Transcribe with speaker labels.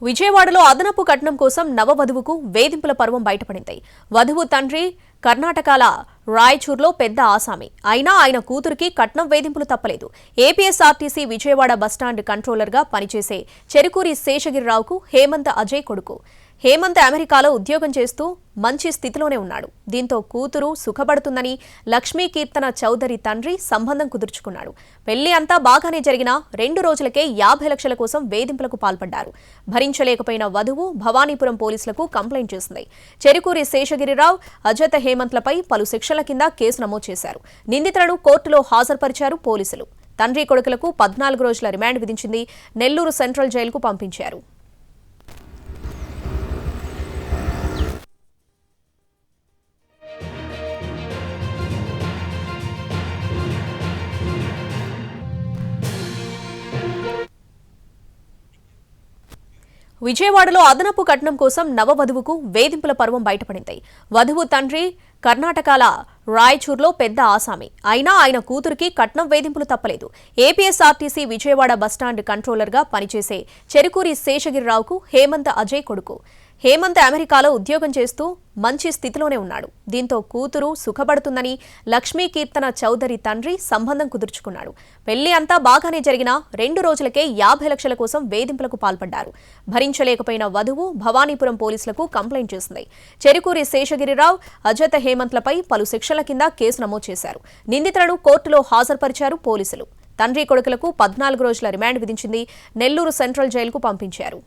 Speaker 1: విజయవాడలో అదనపు కట్నం కోసం నవవధువుకు వేధింపుల పర్వం బయటపడింది. వధువు తండ్రి కర్ణాటకల రాయచూర్లో పెద్ద ఆసామి. అయినా ఆయన కూతురికి కట్నం వేధింపులు తప్పలేదు. ఏపీఎస్ఆర్టీసీ విజయవాడ బస్టాండ్ కంట్రోలర్గా పనిచేసే చెరుకూరి శేషగిరిరావుకు హేమంత్ అజయ్ కొడుకు. హేమంత్ అమెరికాలో ఉద్యోగం చేస్తూ మంచి స్థితిలోనే ఉన్నాడు. దీంతో కూతురు సుఖపడుతుందని లక్ష్మీ కీర్తన చౌదరి తండ్రి సంబంధం కుదుర్చుకున్నాడు. పెళ్లి అంతా బాగానే జరిగినా 2 రోజులకే 50 లక్షల కోసం వేధింపులకు పాల్పడ్డారు. భరించలేకపోయిన వధువు భవానీపురం పోలీసులకు కంప్లైంట్ చేసింది. చెరుకూరి శేషగిరిరావు, అజత్ హేమంత్లపై పలు సెక్షన్ల కింద కేసు నమోదు చేశారు. నిందితులను కోర్టులో హాజరుపరిచారు పోలీసులు. తండ్రి కొడుకులకు 14 రోజుల రిమాండ్ విధించింది. నెల్లూరు సెంట్రల్ జైలుకు పంపించారు. విజయవాడలో అదనపు కట్నం కోసం నవవధువుకు వేధింపుల పర్వం బయటపడింది. వధువు తండ్రి కర్ణాటకల రాయచూర్లో పెద్ద ఆసామి. అయినా ఆయన కూతురికి కట్నం వేధింపులు తప్పలేదు. ఏపీఎస్ఆర్టీసీ విజయవాడ బస్టాండ్ కంట్రోలర్గా పనిచేసే చెరుకూరి శేషగిరిరావుకు హేమంత్ అజయ్ కొడుకు. హేమంత్ అమెరికాలో ఉద్యోగం చేస్తూ మంచి స్థితిలోనే ఉన్నాడు. దీంతో కూతురు సుఖపడుతుందని లక్ష్మీ కీర్తన చౌదరి తండ్రి సంబంధం కుదుర్చుకున్నాడు. పెళ్లి అంతా బాగానే జరిగినా 2 రోజులకే 50 లక్షల కోసం వేధింపులకు పాల్పడ్డారు. భరించలేకపోయిన వధువు భవానీపురం పోలీసులకు కంప్లైంట్ చేసింది. చెరుకూరి శేషగిరిరావు, అజత్ హేమంత్లపై పలు సెక్షన్ల కింద కేసు నమోదు చేశారు. నిందితులను కోర్టులో హాజరుపరిచారు పోలీసులు. తండ్రి కొడుకులకు 14 రోజుల రిమాండ్ విధించింది. నెల్లూరు సెంట్రల్ జైలుకు పంపించారు.